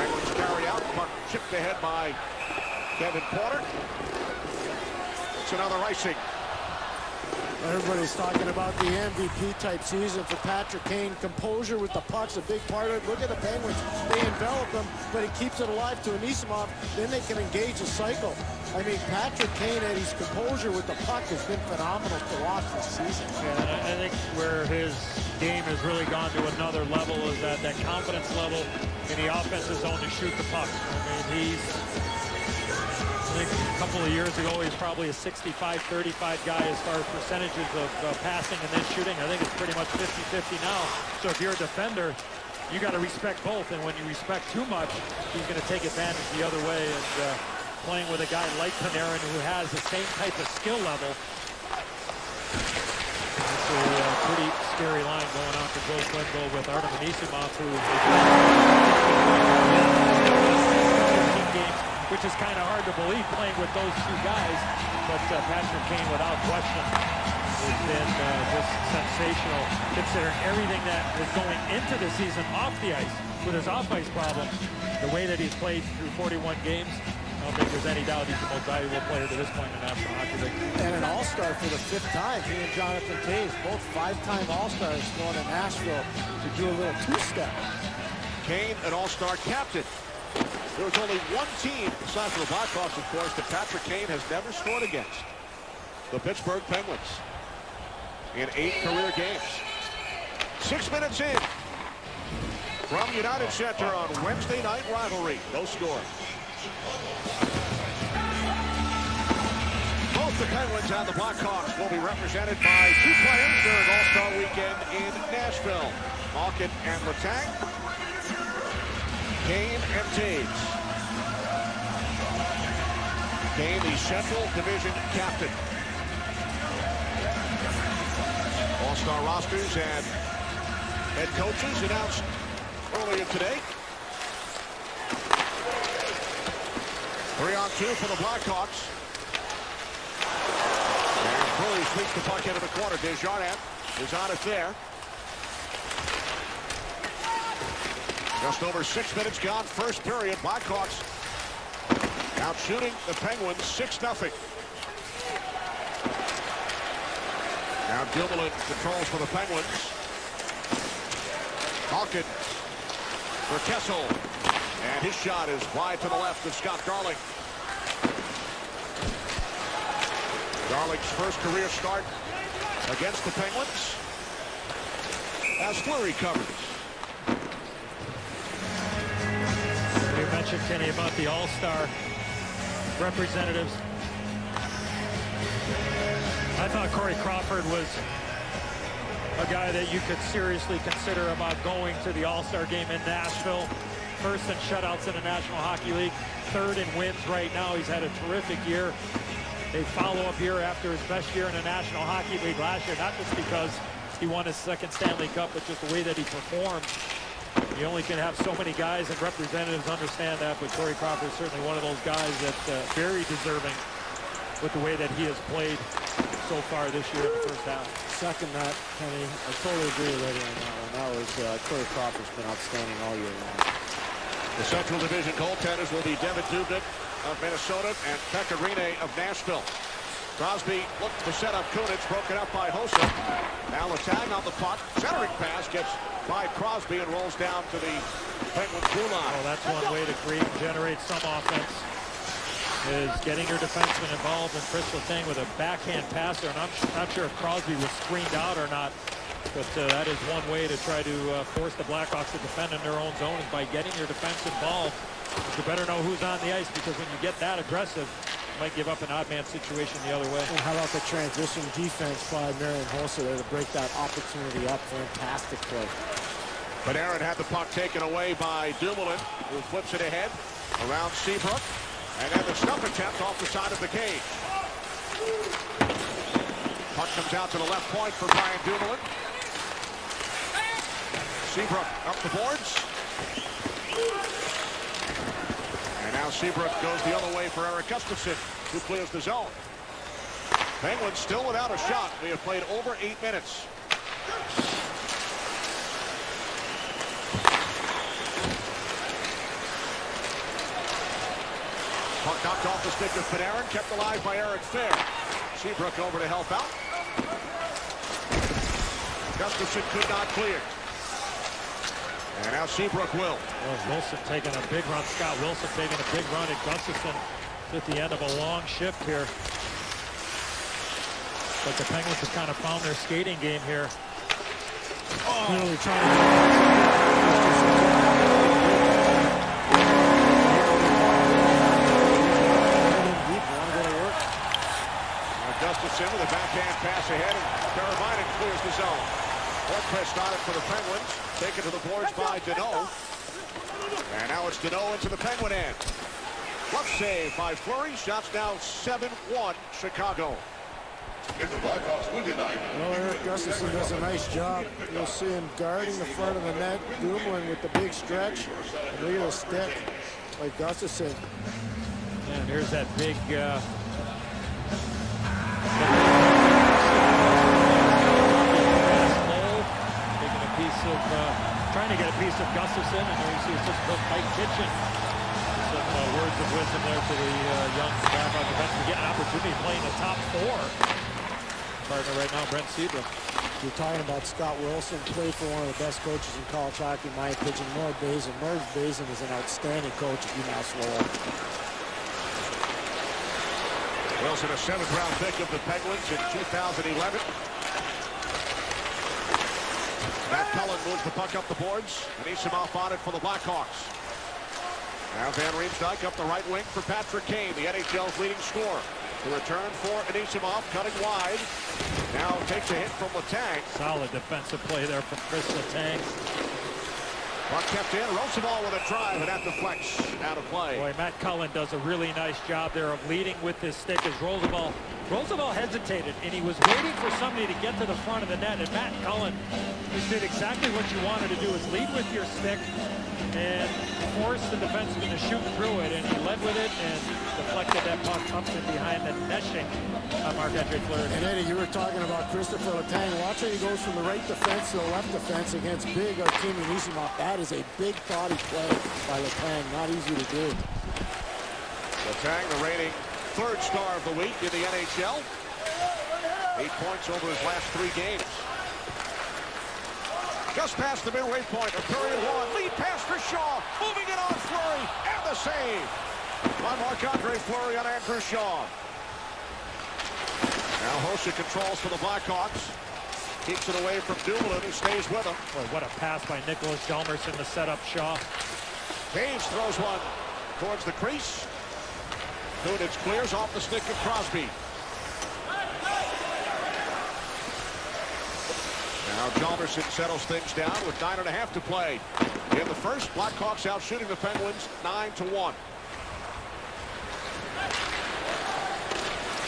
Penguins carry out. Puck chipped ahead by Kevin Porter. It's another icing. Everybody's talking about the MVP type season for Patrick Kane. Composure with the puck's a big part of it. Look at the Penguins. They envelop him, but he keeps it alive to Anisimov. Then they can engage the cycle. I mean, Patrick Kane and his composure with the puck has been phenomenal to watch this season. Yeah, I think where his game has really gone to another level is at that confidence level in the offensive zone to shoot the puck. I mean, I think a couple of years ago, he's probably a 65-35 guy as far as percentages of passing and then shooting. I think it's pretty much 50-50 now. So if you're a defender, you got to respect both. And when you respect too much, he's going to take advantage the other way. And playing with a guy like Panarin who has the same type of skill level, it's a pretty scary line going on for Joe Quenneville with Artem Anisimov, who games, which is kind of hard to believe playing with those two guys. But Patrick Kane, without question, has been just sensational, considering everything that was going into the season off the ice with his off-ice problem. The way that he's played through 41 games, I don't think there's any doubt he's the most valuable player to this point in the National Hockey League. And an all-star for the 5th time. He and Jonathan Toews, both 5-time all-stars, going to Nashville to do a little two-step. Kane, an all-star captain. There was only one team, aside from the Blackhawks, of course, that Patrick Kane has never scored against. The Pittsburgh Penguins. In 8 career games. 6 minutes in. From United Center on Wednesday night rivalry. No score. Both the Penguins and the Blackhawks will be represented by 2 players during All-Star Weekend in Nashville. Malkin and Letang. Kane and Toews. Kane, the Central Division captain. All-Star rosters and head coaches announced earlier today. 3-on-2 for the Blackhawks. And Cruz sweeps the puck into the corner. Desjardins is on it there. Just over 6 minutes gone. First period. Blackhawks out shooting the Penguins 6-0. Now Dumoulin controls for the Penguins. Malkin for Kessel. And his shot is wide to the left of Scott Darling. Darling's first career start against the Penguins as Fleury covers. You mentioned, Kenny, about the all-star representatives. I thought Corey Crawford was a guy that you could seriously consider about going to the all-star game in Nashville. First in shutouts in the National Hockey League, 3rd in wins right now. He's had a terrific year. A follow-up year after his best year in the National Hockey League last year, not just because he won his 2nd Stanley Cup, but just the way that he performed. You only can have so many guys, and representatives understand that, but Corey Crawford is certainly one of those guys that's very deserving with the way that he has played so far this year in the first half. Second that, Kenny. I totally agree with Eddie on that one. That was Corey Crawford's been outstanding all year long. The Central Division goaltenders will be Devin Dubnyk of Minnesota and Pekka Rinne of Nashville. Crosby looking to set up Kunitz, broken up by Hossa. Now Letang on the puck. Centering pass gets by Crosby and rolls down to the Penguins blue line. Oh, that's one way to create and generate some offense, is getting your defenseman involved. And Chris Letang with a backhand passer, and I'm not sure if Crosby was screened out or not, but that is one way to try to force the Blackhawks to defend in their own zone, is by getting your defense involved. But you better know who's on the ice, because when you get that aggressive, you might give up an odd man situation the other way. And how about the transition defense by Marian Hossa there to break that opportunity up? Fantastic play. Panarin had the puck taken away by Dumoulin, who flips it ahead around Seabrook. And then the stuff attempt off the side of the cage. Puck comes out to the left point for Brian Dumoulin. Seabrook up the boards. And now Seabrook goes the other way for Eric Gustafsson, who clears the zone. Penguins still without a shot. We have played over 8 minutes. Off the stick of Panarin, kept alive by Eric Fair. Seabrook over to help out. Gustafson could not clear. And now Seabrook will. Well, Wilson taking a big run. Scott Wilson taking a big run at Gustafson at the end of a long shift here. But the Penguins have kind of found their skating game here. Really trying to... Gustafson with a backhand pass ahead, and Carolina clears the zone. Hornquist on it for the Penguins. Taken to the boards by Deneau. And now it's Deneau into the Penguin end. Glove save by Fleury. Shots now 7-1 Chicago. Well, Eric Gustafson does a nice job. You'll see him guarding the front of the net, Dumoulin with the big stretch. And look at the stick by Gustafson. And here's that big... trying to get a piece of Gustafson, and there you see assistant Mike Kitchen. Some words of wisdom there to the young Blackhawk defenseman. Get an opportunity playing the top four. Partner right now, Brent Seabrook. You're talking about Scott Wilson, played for one of the best coaches in college hockey, in my opinion, Norv Bazin. Norv Bazin is an outstanding coach at UMass Lowell. Wilson, a 7th-round pick of the Penguins in 2011. Matt Cullen moves the puck up the boards. Anisimov on it for the Blackhawks. Now Van Riemsdyk up the right wing for Patrick Kane, the NHL's leading scorer. The return for Anisimov, cutting wide. Now takes a hit from Letang. Solid defensive play there from Chris Letang. Puck kept in. Roosevelt with a drive, and that deflects out of play. Boy, Matt Cullen does a really nice job there of leading with his stick as Roosevelt hesitated, and he was waiting for somebody to get to the front of the net, and Matt Cullen just did exactly what you wanted to do, is lead with your stick and force the defenseman to shoot through it, and he led with it and deflected that puck up and behind the netting of Marc-Andre Fleury. And Eddie, you were talking about Christopher Letang. Watch how he goes from the right defense to the left defense against big Artemi Anisimov. That is a big body play by Letang, not easy to do. Letang, the reigning 3rd star of the week in the NHL. 8 points over his last 3 games. Just past the midway point of period 1. Lead pass for Shaw. Moving it on Fleury. And the save by Marc-Andre Fleury on Andrew Shaw. Now Hossa controls for the Blackhawks. Keeps it away from Dumoulin, who stays with him. Boy, what a pass by Nicholas Hjalmarsson to set up Shaw. Taves throws one towards the crease. Kunitz clears off the stick of Crosby. Now Hjalmarsson settles things down with 9.5 to play. In the first, Blackhawks out shooting the Penguins 9-1.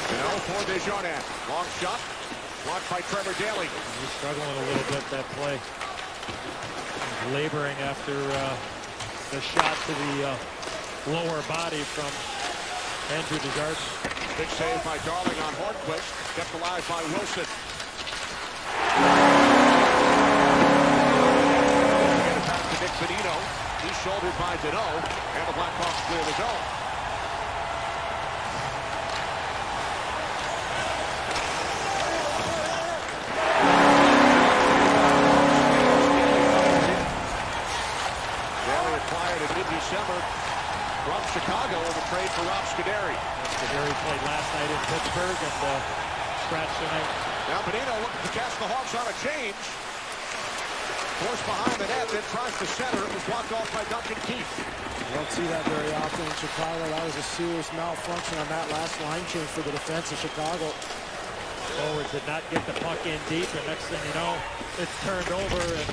Deneau for Desjardins. Long shot. Blocked by Trevor Daley. He's struggling a little bit that play. He's laboring after the shot to the lower body from Andrew Desjardins. Big save by Darling on Hornquist. Kept alive by Wilson. Get it back to Nick Bonino. He's shouldered by Deneau. And the Blackhawks clear the zone. Daley acquired in mid-December from Chicago in the trade for Rob Scuderi. Scuderi played last night in Pittsburgh and scratched tonight. Now Bonino looking to catch the Hawks on a change. Forced behind the net, then tries to center. It was blocked off by Duncan Keith. You don't see that very often in Chicago. That was a serious malfunction on that last line change for the defense of Chicago. Forward did not get the puck in deep, and next thing you know, it's turned over, and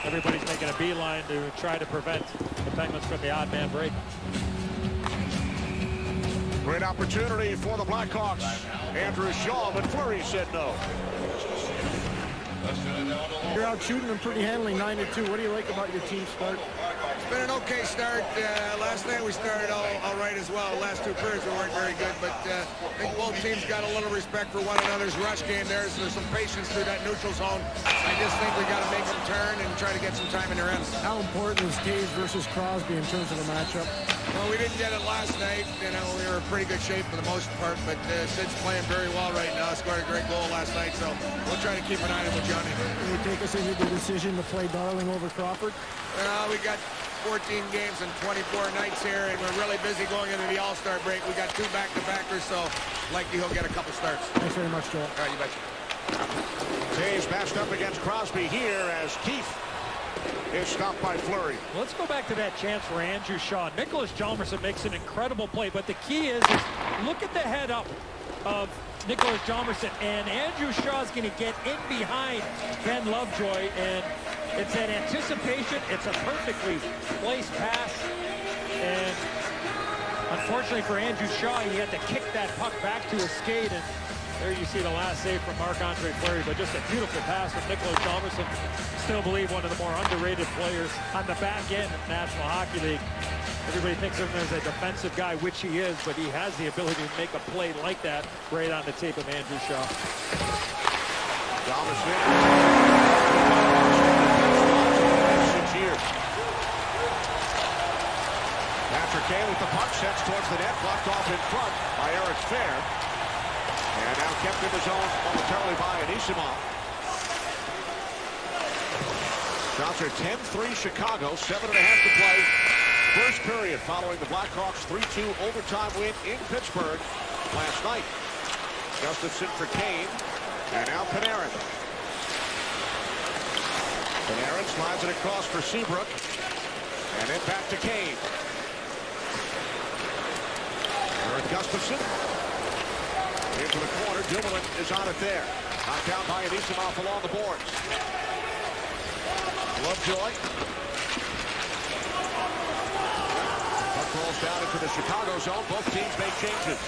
everybody's making a beeline to try to prevent the Penguins from the odd man break. Great opportunity for the Blackhawks. Andrew Shaw, but Fleury said no. You're out shooting them pretty handily, 9-2. What do you like about your team start? It's been an okay start. Last night we started all right as well. Last 2 periods we weren't very good, but I think both teams got a little respect for one another's rush game there, so there's some patience through that neutral zone. I just think we got to make them turn and try to get some time in their ends. How important is Taves versus Crosby in terms of the matchup? Well, we didn't get it last night. You know, we were in pretty good shape for the most part, but Sid's playing very well right now. Scored a great goal last night, so we'll try to keep an eye on him with Johnny. Can you take us into the decision to play Darling over Crawford? We got 14 games and 24 nights here, and we're really busy going into the All-Star break. We got 2 back-to-backers, so likely he'll get a couple starts. Thanks very much, Joel. All right, you betcha. Taves matched up against Crosby here as Keith is stopped by Fleury. Let's go back to that chance for Andrew Shaw. Nicholas Chalmerson makes an incredible play, but the key is look at the head up of Nicholas Chalmerson, and Andrew Shaw's going to get in behind Ben Lovejoy, and it's that anticipation. It's a perfectly placed pass, and unfortunately for Andrew Shaw, he had to kick that puck back to his skate, and there you see the last save from Marc-Andre Fleury, but just a beautiful pass from Nicholas Chalmerson. Still believe one of the more underrated players on the back end of the National Hockey League. Everybody thinks of him as a defensive guy, which he is, but he has the ability to make a play like that right on the tape of Andrew Shaw. Chalmerson. 6 years. Patrick Kane with the puck, sets towards the net, blocked off in front by Eric Fair. And now kept in the zone momentarily by Anisimov. Shots are 10-3 Chicago, 7.5 to play. First period following the Blackhawks' 3-2 overtime win in Pittsburgh last night. Gustafsson for Kane, and now Panarin. Panarin slides it across for Seabrook, and then back to Kane. Eric Gustafsson. Into the corner, Dumoulin is on it there. Knocked down by Anisimov along the boards. Lovejoy. Puck rolls down into the Chicago zone. Both teams make changes.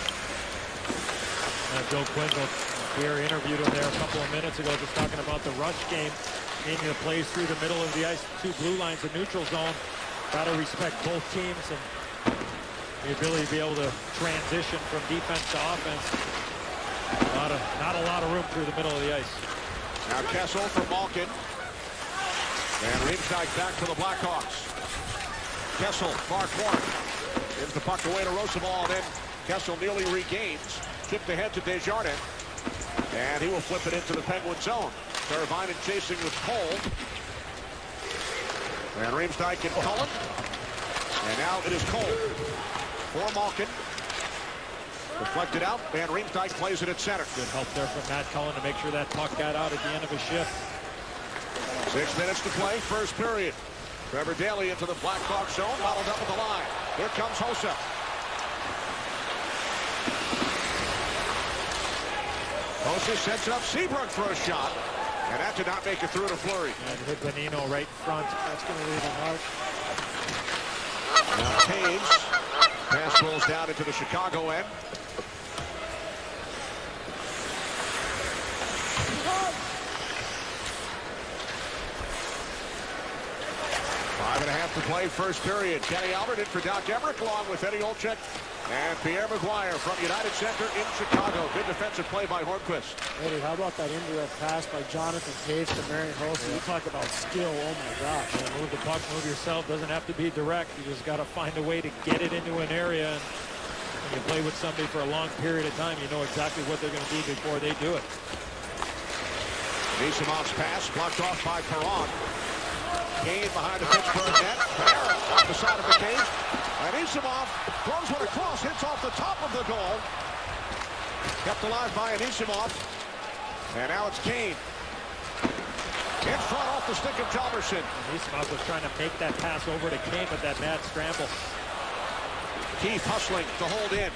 Bill Quinville here interviewed him there a couple of minutes ago, just talking about the rush game, meaning the plays through the middle of the ice, 2 blue lines, the neutral zone. Got to respect both teams and the ability to be able to transition from defense to offense. Not a lot of room through the middle of the ice. Now Kessel for Malkin. And Riemsdyk back to the Blackhawks. Kessel, far corner. Gives the puck away to Roosevelt, and then Kessel nearly regains. Tipped ahead to Desjardins. And he will flip it into the Penguin zone. Teravainen chasing with Cole. And Riemsdyk and Cullen. And now it is Cole for Malkin. Deflected out, and Riemsdyk plays it at center. Good help there from Matt Cullen to make sure that puck got out at the end of his shift. 6 minutes to play, first period. Trevor Daley into the Blackhawk zone, bottled up at the line. Here comes Hossa. Hossa sets up Seabrook for a shot, and that did not make it through to Fleury. And hit Bonino right in front. That's going to leave a mark. Now Taves. Pass rolls down into the Chicago end. 5.5 to play, first period. Kenny Albert in for Doc Emmerich, along with Eddie Olczyk and Pierre Maguire from United Center in Chicago. Good defensive play by Hornquist. Eddie, how about that indirect pass by Jonathan Taves to Marian Hossa? You talk about skill, oh my gosh. Yeah, move the puck, move yourself. Doesn't have to be direct. You just got to find a way to get it into an area. And when you play with somebody for a long period of time, you know exactly what they're going to do before they do it. Nisimov's pass blocked off by Perron. Kane behind the Pittsburgh net. Panarin off the side of the cage. And Anisimov throws one across, hits off the top of the goal. Kept alive by Anisimov. And now it's Kane. In front off the stick of Chalmerson. Anisimov was trying to make that pass over to Kane with that mad scramble. Keith hustling to hold in.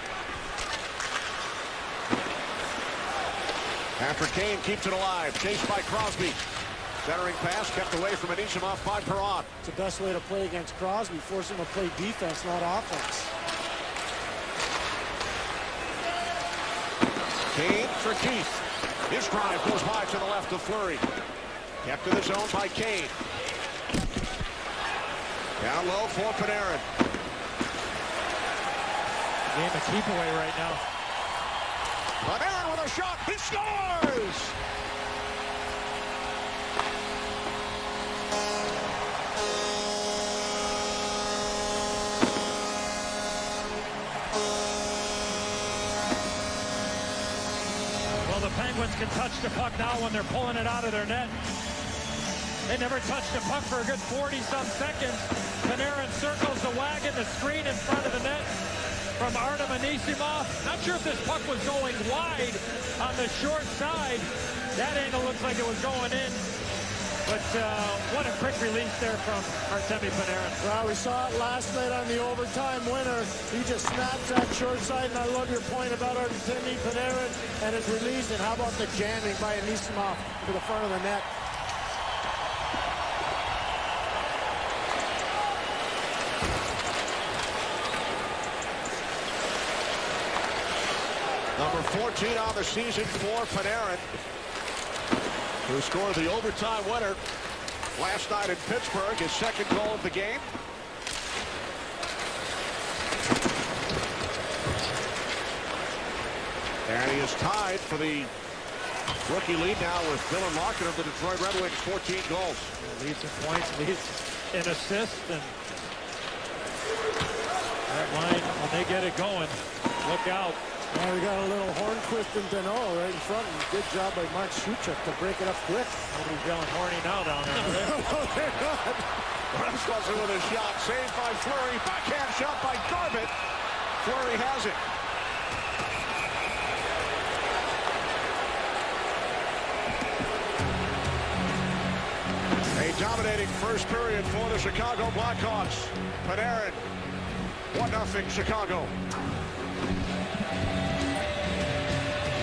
After Kane keeps it alive. Chased by Crosby. Centering pass kept away from Anisimov by Perron. It's the best way to play against Crosby. Force him to play defense, not offense. Kane for Keith. His drive goes by to the left of Fleury. Kept in the zone by Kane. Down low for Panarin. Game a keep away right now. Panarin with a shot. He scores! Penguins can touch the puck now when they're pulling it out of their net. They never touched the puck for a good 40-some seconds. Panarin circles the wagon, the screen in front of the net from Artem Anisimov. Not sure if this puck was going wide on the short side. That angle looks like it was going in. But what a quick release there from Artemi Panarin. Well, we saw it last night on the overtime winner. He just snaps that short side, and I love your point about Artemi Panarin and his release. And how about the jamming by Anisimov to the front of the net? Number 14 on the season for Panarin, who scored the overtime winner last night in Pittsburgh, his second goal of the game. And he is tied for the rookie lead now with Dylan Larkin of the Detroit Red Wings, 14 goals. Leads in points, leads in assists, and that line, when they get it going, look out. Well, we got a little Hornquist and Danault right in front. Good job by Mark Suchek to break it up quick. Nobody's yelling horny now down there. No, they're not. Rasmussen with a shot, saved by Fleury. Backhand shot by Garbett. Fleury has it. A dominating first period for the Chicago Blackhawks. Panarin, 1-0 Chicago.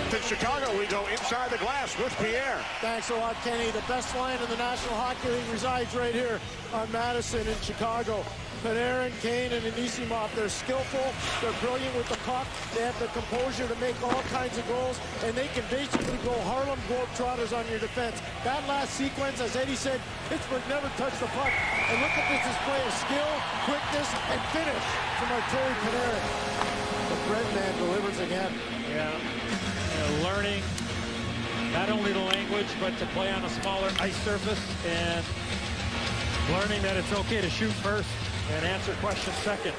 To Chicago, we go inside the glass with Pierre. Thanks a lot, Kenny. The best line in the National Hockey League resides right here on Madison in Chicago. Panarin, Kane, and Anisimov, they're skillful, they're brilliant with the puck, they have the composure to make all kinds of goals, and they can basically go Harlem Globetrotters on your defense. That last sequence, as Eddie said, Pittsburgh never touched the puck. And look at this display of skill, quickness, and finish from Artemi Panarin. The bread man delivers again. Yeah. Learning not only the language, but to play on a smaller ice surface, and learning that it's okay to shoot first and answer questions second.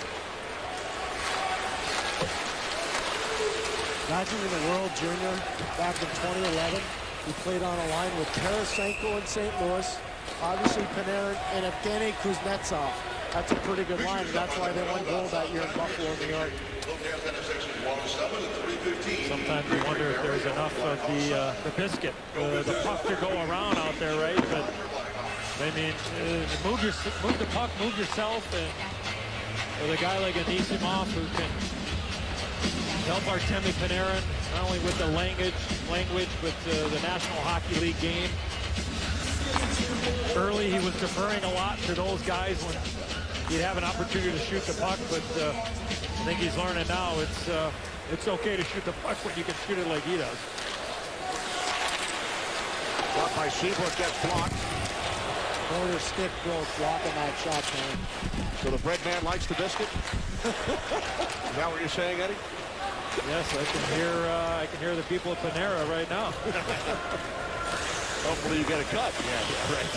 Imagine in the World Junior back in 2011, he played on a line with Tarasenko in St. Louis, obviously Panarin, and Evgeny Kuznetsov. That's a pretty good line, and that's why they won gold that year in Buffalo, New York. Sometimes you wonder if there's enough of the biscuit, the puck to go around out there, right? But I mean, move the puck, move yourself, and with a guy like Anisimov who can help Artemi Panarin not only with the language, but the National Hockey League game. Early, he was deferring a lot to those guys when he'd have an opportunity to shoot the puck, but I think he's learning now it's okay to shoot the puck when you can shoot it like he does. Shot by Seabrook gets blocked. Corner stick broke, blocking that shot, man. So the bread man likes the biscuit? Is that what you're saying, Eddie? Yes, I can hear the people of Panera right now. Hopefully you get a cut. Yeah, right.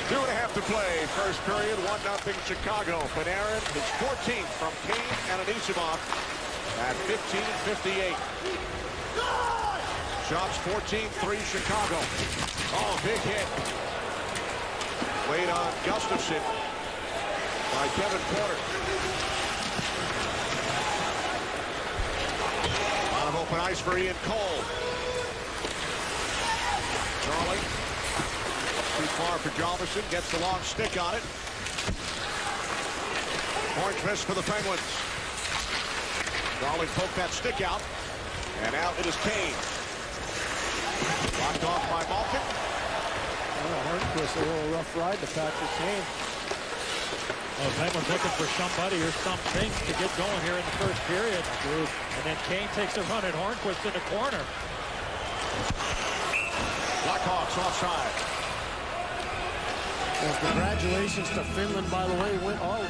2.5 to play. First period, 1-0 Chicago. Panarin, his 14th from Kane and Anisimov at 15:58. Shots 14-3 Chicago. Oh, big hit. Laid on Gustafson by Kevin Porter. Out of open ice for Ian Cole. Charlie. Too far for Jalmerson. Gets the long stick on it. Hornquist for the Penguins. Charlie poked that stick out. And out it is Kane. Blocked off by Malkin. Hornquist, a little rough ride to Patrick Kane. Well, Penguins looking for somebody or something to get going here in the first period. And then Kane takes a run at Hornquist in the corner. Blackhawks offside. Well, congratulations to Finland, by the way.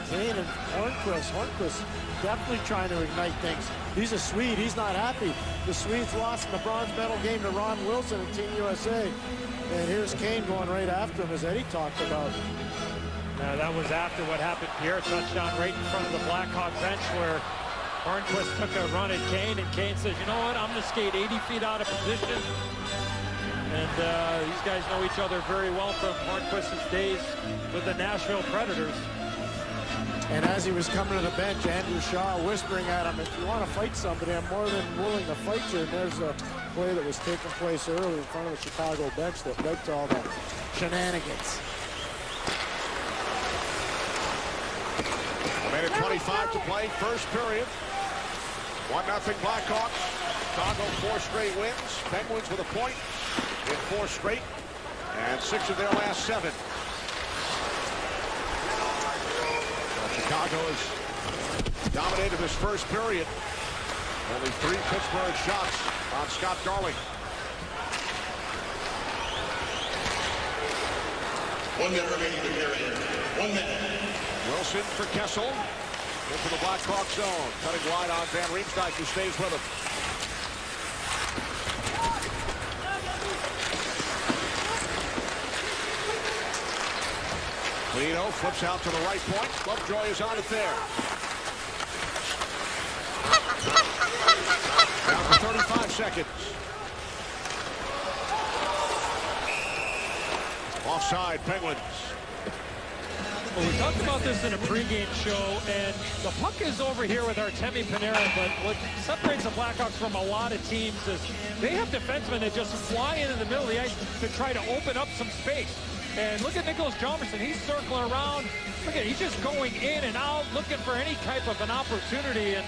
Kane and Hornquist. Hornquist definitely trying to ignite things. He's a Swede. He's not happy. The Swedes lost in the bronze medal game to Ron Wilson and Team USA. And here's Kane going right after him, as Eddie talked about. That was after what happened. Pierre touchdown right in front of the Blackhawk bench where Hornquist took a run at Kane, and Kane says, you know what, I'm going to skate 80 feet out of position. And these guys know each other very well from Hornquist's days with the Nashville Predators. And as he was coming to the bench, Andrew Shaw whispering at him, if you want to fight somebody, I'm more than willing to fight you. And there's a play that was taking place early in front of the Chicago bench that led to all the shenanigans. A minute 25 to play, first period. 1-0 Blackhawks. Chicago 4 straight wins. Penguins with a point in 4 straight. And 6 of their last 7. Chicago has dominated this first period. Only 3 Pittsburgh shots on Scott Darling. 1 minute remaining in the period. 1 minute. Wilson for Kessel. Into the Blackhawk zone. Cutting wide on Van Riemsdyk, who stays with him. Lino flips out to the right point. Lovejoy is on it there. Down to 35 seconds. Offside, Penguins. Well, we talked about this in a pregame show, and the puck is over here with Artemi Panarin, but what separates the Blackhawks from a lot of teams is they have defensemen that just fly into the middle of the ice to try to open up some space. And look at Nicholas Hjalmarsson. He's circling around. Look at, he's just going in and out, looking for any type of an opportunity. And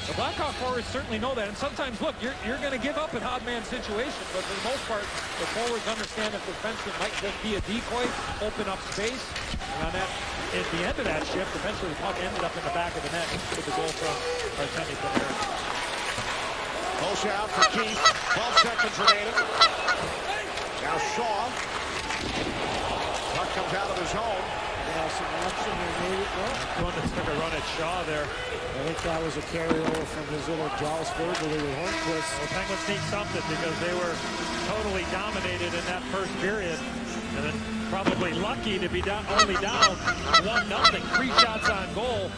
the Blackhawk forwards certainly know that. And sometimes, look, you're going to give up in odd man situations, but for the most part, the forwards understand that the defenseman might just be a decoy, open up space. And on that, at the end of that shift, eventually the puck ended up in the back of the net with the goal from Artemi Panarin. Close out for Keith. 12 seconds remaining. Now Shaw. Puck comes out of his home. Yeah, some action there, maybe. Well, Took a run at Shaw there. I think that was a carryover from his little joust verbally with Hornquist. Well, Penguins need something because they were totally dominated in that first period. And then probably lucky to be only down 1-0, 3 shots on goal.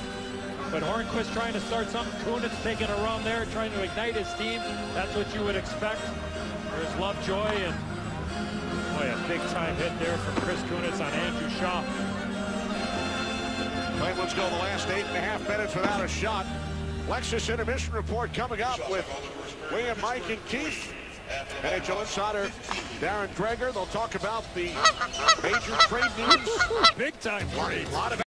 But Hornquist trying to start something. Kunitz taking a run there, trying to ignite his team. That's what you would expect. There's Lovejoy, and boy, a big-time hit there from Chris Kunitz on Andrew Shaw. Penguins go the last 8.5 minutes without a shot. Lexus intermission report coming up with William, Mike, and Keith. NHL insider Darren Dreger. They'll talk about the major trade news. Big-time trade. A lot of